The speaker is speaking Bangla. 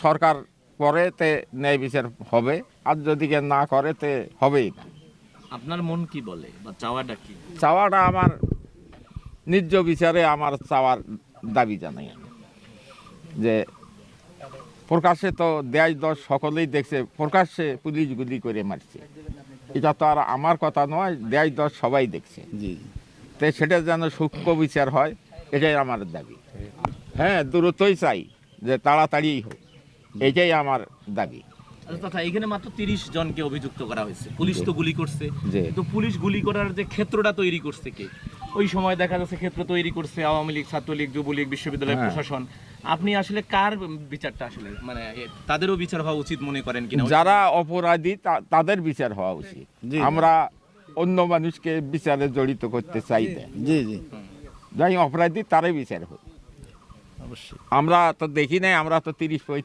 সরকার করে তে ন্যায় বিচার হবে, আর যদি না করে তে হবেই না। আপনার মন কি বলে বা চাওয়াটা কি? চাওয়াটা আমার ন্যায্য বিচারে আমার চাওয়ার দাবি জানাই আমি, যে প্রকাশ্যে তো দেশ দশ সকলেই দেখছে, প্রকাশ্যে পুলিশ গুলি করে মারছে, এটা তো আর আমার কথা নয়, দেশ দশ সবাই দেখছে। জি তো সেটা যেন সূক্ষ্ম বিচার হয়, এটাই আমার দাবি। হ্যাঁ, দ্রুতই চাই, যে তাড়াতাড়ি হোক, এটাই আমার দাবি। তথা এখানে মাত্র 30 জনকে অভিযুক্ত করা হয়েছে। পুলিশ তো গুলি করছে, জি। কিন্তু পুলিশ গুলি করার যে ক্ষেত্রটা তৈরি করছে কে? ওই সময় দেখা যাচ্ছে ক্ষেত্র তৈরি করছে আওয়ামী লীগ, ছাত্রলীগ, যুবলীগ, বিশ্ববিদ্যালয় হ্যাঁ। প্রশাসন। আপনি আসলে কার বিচারটা আসলে মানে তাদেরও বিচার হওয়া উচিত মনে করেন কিনা? যারা অপরাধী তাদের বিচার হওয়া উচিত। জি। আমরা অন্য মানুষকে বিচারে জড়িত করতে চাই না। জি জি যাই অপরাধী তারাই বিচার হোক। অবশ্যই। আমরা তো দেখি নাই, আমরা তো 30-35